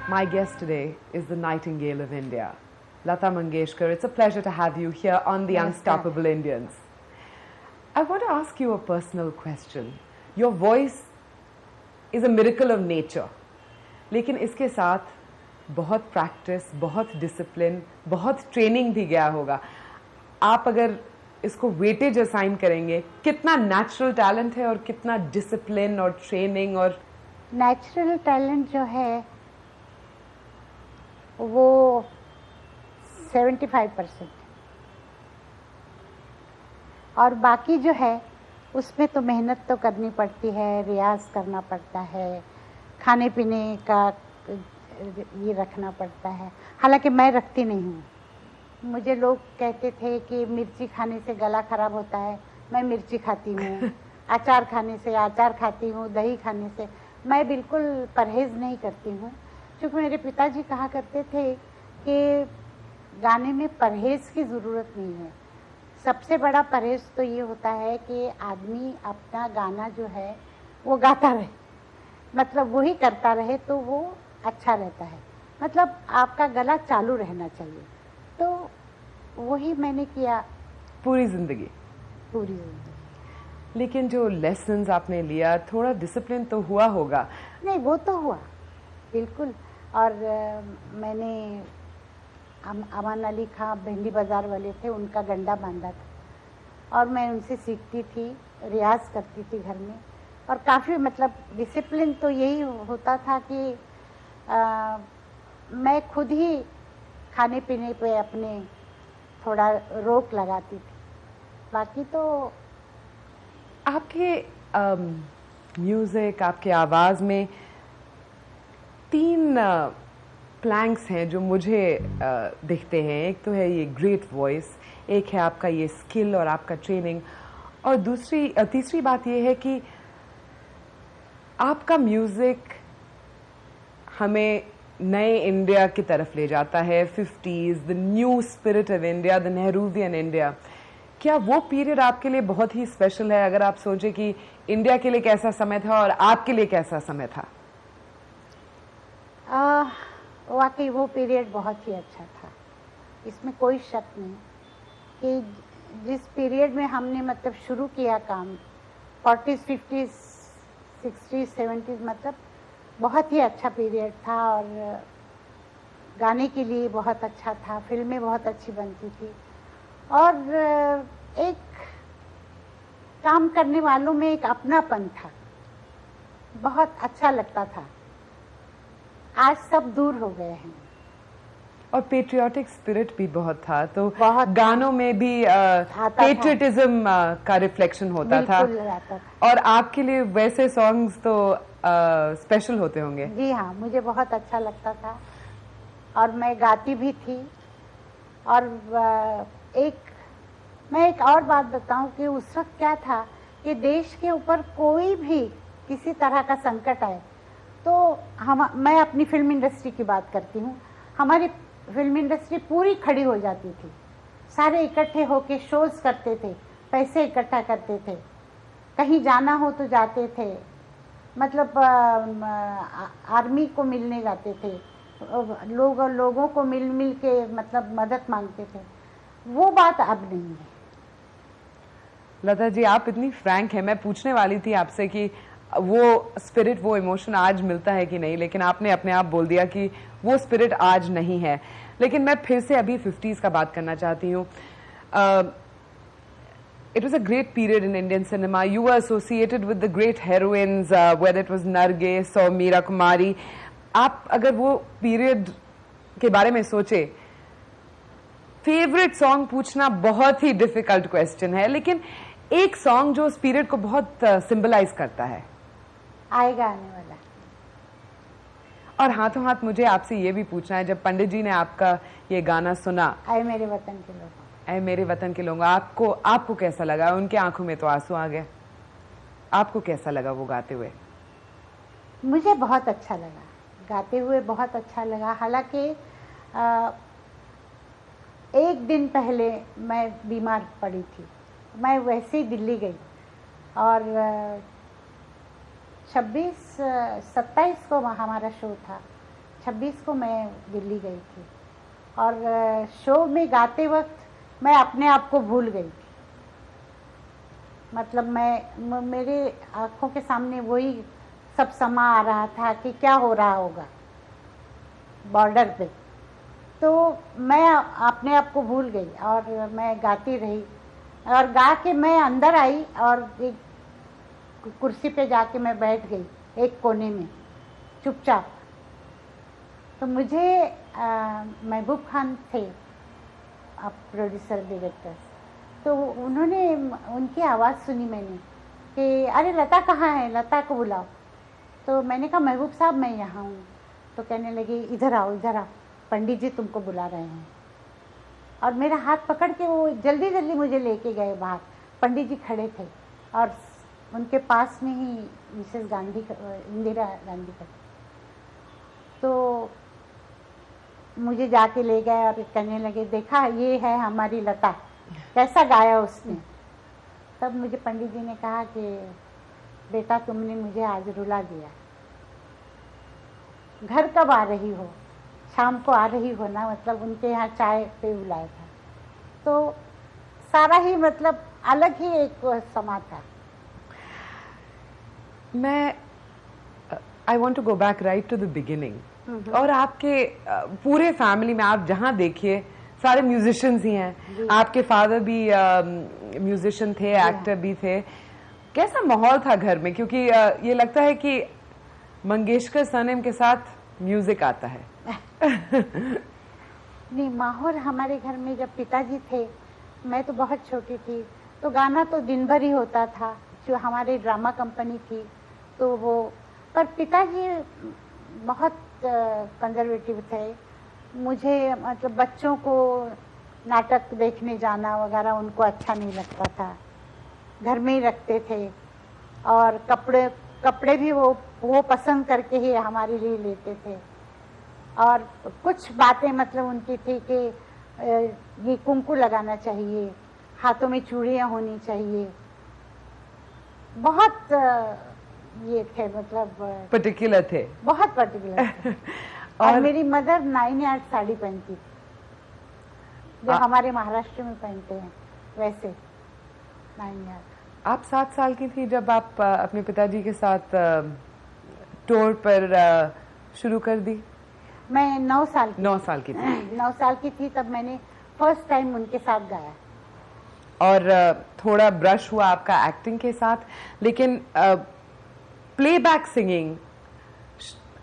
My guest today is the Nightingale of India, Lata Mangeshkar. It's a pleasure to have you here on The Unstoppable Indians. I want to ask you a personal question. Your voice is a miracle of nature, लेकिन इसके साथ बहुत practice, बहुत discipline, बहुत training भी गया होगा. आप अगर इसको वेटेज असाइन करेंगे, कितना नेचुरल टैलेंट है और कितना डिसिप्लिन और ट्रेनिंग? और नेचुरल टैलेंट जो है वो 75% और बाकी जो है उसमें तो मेहनत तो करनी पड़ती है, रियाज करना पड़ता है, खाने पीने का ये रखना पड़ता है. हालांकि मैं रखती नहीं हूँ. मुझे लोग कहते थे कि मिर्ची खाने से गला खराब होता है. मैं मिर्ची खाती हूँ, अचार खाने से अचार खाती हूँ, दही खाने से. मैं बिल्कुल परहेज़ नहीं करती हूँ, क्योंकि मेरे पिताजी कहा करते थे कि गाने में परहेज़ की ज़रूरत नहीं है. सबसे बड़ा परहेज़ तो ये होता है कि आदमी अपना गाना जो है वो गाता रहे, मतलब वही करता रहे तो वो अच्छा रहता है. मतलब आपका गला चालू रहना चाहिए. तो वही मैंने किया पूरी ज़िंदगी. लेकिन जो लेसन्स आपने लिया, थोड़ा डिसिप्लिन तो हुआ होगा? नहीं, वो तो हुआ बिल्कुल. और मैंने अमान अली खां भिंडी बाज़ार वाले थे, उनका गंडा बांधा था और मैं उनसे सीखती थी, रियाज करती थी घर में. और काफ़ी मतलब डिसिप्लिन तो यही होता था कि मैं खुद ही खाने पीने पे अपने थोड़ा रोक लगाती थी. बाकी तो आपके म्यूज़िक, आपके आवाज़ में 3 प्लैंक्स हैं जो मुझे दिखते हैं. एक तो है ये ग्रेट वॉइस, एक है आपका ये स्किल और आपका ट्रेनिंग, और तीसरी बात ये है कि आपका म्यूज़िक हमें नए इंडिया की तरफ ले जाता है. 50s, the new spirit of India, the Nehruvian India. क्या वो पीरियड आपके लिए बहुत ही स्पेशल है, अगर आप सोचें कि इंडिया के लिए कैसा समय था और आपके लिए कैसा समय था? वाकई वो पीरियड बहुत ही अच्छा था, इसमें कोई शक नहीं. कि जिस पीरियड में हमने मतलब शुरू किया काम, 40s, 50s, 60s, 70s, मतलब बहुत ही अच्छा पीरियड था. और गाने के लिए बहुत अच्छा था, फिल्में बहुत अच्छी बनती थी और एक काम करने वालों में एक अपनापन था, बहुत अच्छा लगता था. आज सब दूर हो गए हैं. और पेट्रियाटिक स्पिरिट भी बहुत था, तो बहुत गानों में भी पेट्रियटिज्म का रिफ्लेक्शन होता था. और आपके लिए वैसे सॉन्ग्स तो स्पेशल होते होंगे. जी हाँ, मुझे बहुत अच्छा लगता था और मैं गाती भी थी. और मैं एक और बात बताऊं कि उस वक्त क्या था कि देश के ऊपर कोई भी किसी तरह का संकट आए तो मैं अपनी फिल्म इंडस्ट्री की बात करती हूँ, हमारी फिल्म इंडस्ट्री पूरी खड़ी हो जाती थी. सारे इकट्ठे होके शोज करते थे, पैसे इकट्ठा करते थे, कहीं जाना हो तो जाते थे, मतलब आर्मी को मिलने जाते थे, लोगों को मिल के मतलब मदद मांगते थे. वो बात अब नहीं है. लता जी, आप इतनी फ्रैंक हैं, मैं पूछने वाली थी आपसे कि वो स्पिरिट, वो इमोशन आज मिलता है कि नहीं, लेकिन आपने अपने आप बोल दिया कि वो स्पिरिट आज नहीं है. लेकिन मैं फिर से अभी 50s का बात करना चाहती हूँ. It was a great period in Indian cinema. You were associated with the great heroines, whether it was Nargis or Meera Kumari. आप अगर वो पीरियड के बारे में सोचे, फेवरेट सॉन्ग पूछना बहुत ही डिफिकल्ट क्वेश्चन है, लेकिन एक सॉन्ग जो उस पीरियड को बहुत सिंबलाइज करता है. आएगा आने वाला. और हाथों हाथ मुझे आपसे ये भी पूछना है, जब पंडित जी ने आपका ये गाना सुना, आए मेरे वतन के लोग, ऐ मेरे वतन के लोग, आपको कैसा लगा? उनके आंखों में तो आंसू आ गए. आपको कैसा लगा वो गाते हुए? मुझे बहुत अच्छा लगा, गाते हुए बहुत अच्छा लगा. हालांकि एक दिन पहले मैं बीमार पड़ी थी, मैं वैसे ही दिल्ली गई और 26-27 को हमारा शो था. 26 को मैं दिल्ली गई थी और शो में गाते वक्त मैं अपने आप को भूल गई थी। मतलब मेरे आँखों के सामने वही सब समा आ रहा था कि क्या हो रहा होगा बॉर्डर पे। तो मैं अपने आप को भूल गई और मैं गाती रही और गा के मैं अंदर आई और एक कुर्सी पे जाके मैं बैठ गई एक कोने में चुपचाप। तो मुझे महबूब खान थे अब प्रोड्यूसर डायरेक्टर, तो उन्होंने उनकी आवाज़ सुनी मैंने कि अरे लता कहाँ है, लता को बुलाओ। तो मैंने कहा महबूब साहब मैं यहाँ हूँ। तो कहने लगे इधर आओ इधर आओ, पंडित जी तुमको बुला रहे हैं। और मेरा हाथ पकड़ के वो जल्दी जल्दी मुझे लेके गए बाहर। पंडित जी खड़े थे और उनके पास में ही मिसेस गांधी इंदिरा गांधी का। तो मुझे जाके ले गए और कहने लगे देखा ये है हमारी लता, कैसा गाया उसने। तब मुझे पंडित जी ने कहा कि बेटा तुमने मुझे आज रुला दिया, घर कब आ रही हो, शाम को आ रही हो ना। मतलब उनके यहाँ चाय पे बुलाया था। तो सारा ही मतलब अलग ही एक समा था। मैं I want to go back right to the beginning. और आपके पूरे फैमिली में आप जहाँ देखिए सारे म्यूजिशियंस ही हैं। आपके फादर भी म्यूजिशियन थे, एक्टर भी थे। कैसा माहौल था घर में? क्योंकि ये लगता है कि मंगेशकर सरनेम के साथ म्यूजिक आता है। नहीं, माहौल हमारे घर में जब पिताजी थे, मैं तो बहुत छोटी थी, तो गाना तो दिन भर ही होता था। जो हमारे ड्रामा कंपनी थी तो वो, पर पिताजी बहुत कंजर्वेटिव थे। मुझे मतलब बच्चों को नाटक देखने जाना वगैरह उनको अच्छा नहीं लगता था, घर में ही रखते थे। और कपड़े भी वो पसंद करके ही हमारे लिए लेते थे। और कुछ बातें मतलब उनकी थी कि ये कुंकू लगाना चाहिए, हाथों में चूड़ियाँ होनी चाहिए, बहुत ये थे मतलब पर्टिकुलर थे, बहुत पर्टिकुलर थे। और मेरी मदर 9 यार्ड साड़ी पहनती थी, जो हमारे महाराष्ट्र में पहनते हैं वैसे 9 यार्ड। आप 7 साल की थी जब आप अपने पिताजी के साथ टूर पर शुरू कर दी? मैं 9 साल की 9 साल की थी। 9 साल की थी तब मैंने फर्स्ट टाइम उनके साथ गाया। और थोड़ा ब्रश हुआ आपका एक्टिंग के साथ, लेकिन प्लेबैक सिंगिंग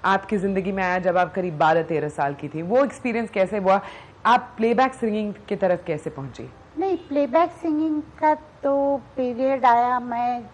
आपकी जिंदगी में आया जब आप करीब 12-13 साल की थी। वो एक्सपीरियंस कैसे हुआ? आप प्लेबैक सिंगिंग की तरफ कैसे पहुंची? नहीं, प्लेबैक सिंगिंग का तो पीरियड आया, मैं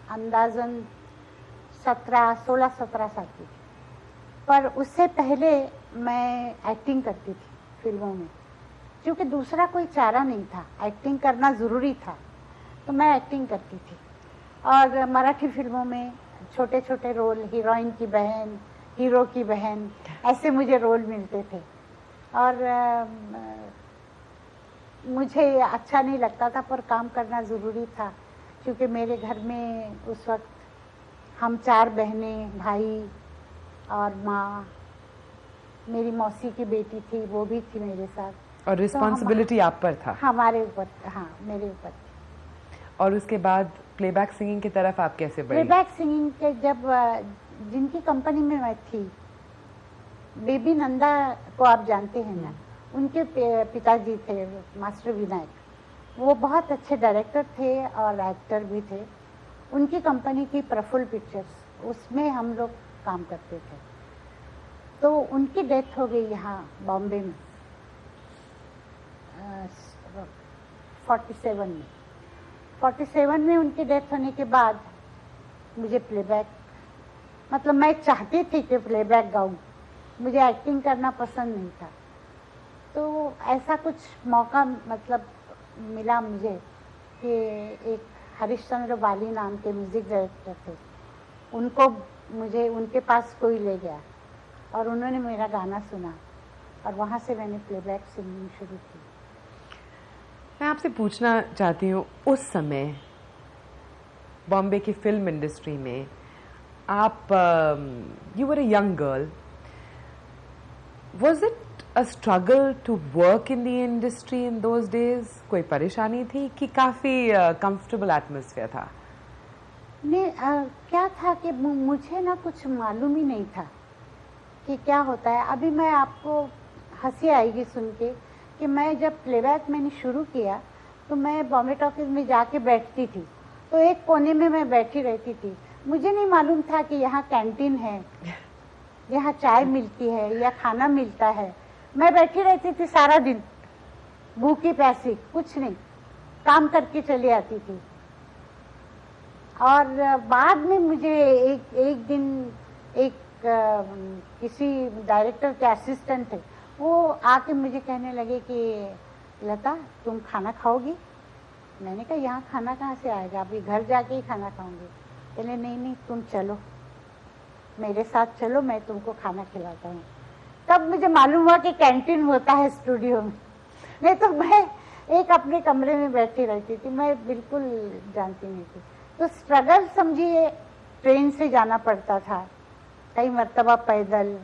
अंदाजन 16-17 साल की थी। पर उससे पहले मैं एक्टिंग करती थी फिल्मों में, क्योंकि दूसरा कोई चारा नहीं था, एक्टिंग करना ज़रूरी था, तो मैं एक्टिंग करती थी। और मराठी फिल्मों में छोटे छोटे रोल, हीरोइन की बहन, हीरो की बहन, ऐसे मुझे रोल मिलते थे। और मुझे अच्छा नहीं लगता था, पर काम करना ज़रूरी था, क्योंकि मेरे घर में उस वक्त हम 4 बहनें, भाई और माँ, मेरी मौसी की बेटी थी, वो भी थी मेरे साथ। और रिस्पॉन्सिबिलिटी आप पर था? हमारे ऊपर, हाँ मेरे ऊपर थी। और उसके बाद प्लेबैक सिंगिंग की तरफ आप कैसे बढ़ी? प्लेबैक सिंगिंग के जब जिनकी कंपनी में मैं थी, बेबी नंदा को आप जानते हैं ना, उनके पिताजी थे मास्टर विनायक, वो बहुत अच्छे डायरेक्टर थे और एक्टर भी थे। उनकी कंपनी थी प्रफुल्ल पिक्चर्स, उसमें हम लोग काम करते थे। तो उनकी डेथ हो गई यहाँ बॉम्बे में 47 में उनकी डेथ होने के बाद मुझे प्लेबैक, मतलब मैं चाहती थी कि प्लेबैक गाऊं, मुझे एक्टिंग करना पसंद नहीं था। तो ऐसा कुछ मौका मतलब मिला मुझे कि एक हरिश्चंद्र बाली नाम के म्यूज़िक डायरेक्टर थे, उनको मुझे उनके पास कोई ले गया और उन्होंने मेरा गाना सुना और वहाँ से मैंने प्लेबैक सिंगिंग शुरू की। मैं आपसे पूछना चाहती हूँ, उस समय बॉम्बे की फिल्म इंडस्ट्री में आप, you were a young girl, Was it a struggle to work in the industry in those days? कोई परेशानी थी कि काफी comfortable atmosphere था? नहीं, क्या था कि मुझे ना कुछ मालूम ही नहीं था कि क्या होता है। अभी मैं आपको हंसी आएगी सुन के कि मैं जब प्लेबैक मैंने शुरू किया तो मैं बॉम्बे टॉकीज में जाके बैठती थी, तो एक कोने में मैं बैठी रहती थी। मुझे नहीं मालूम था कि यहाँ कैंटीन है, यहाँ चाय मिलती है या खाना मिलता है। मैं बैठी रहती थी सारा दिन, भूखी प्यासी, कुछ नहीं, काम करके चली आती थी। और बाद में मुझे एक दिन एक किसी डायरेक्टर के असिस्टेंट थे, वो आके मुझे कहने लगे कि लता तुम खाना खाओगी? मैंने कहा यहाँ खाना कहाँ से आएगा, अभी घर जाके ही खाना खाऊंगी। कहले नहीं नहीं तुम चलो, मेरे साथ चलो, मैं तुमको खाना खिलाता हूँ। तब मुझे मालूम हुआ कि कैंटीन होता है स्टूडियो में, नहीं तो मैं एक अपने कमरे में बैठी रहती थी, मैं बिल्कुल जानती नहीं थी। तो स्ट्रगल समझिए, ट्रेन से जाना पड़ता था, कई मर्तबा पैदल,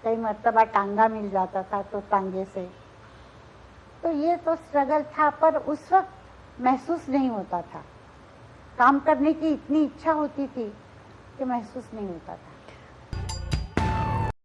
कई मर्तबा टांगा मिल जाता था तो टांगे से। तो ये तो स्ट्रगल था, पर उस वक्त महसूस नहीं होता था। काम करने की इतनी इच्छा होती थी कि महसूस नहीं होता था।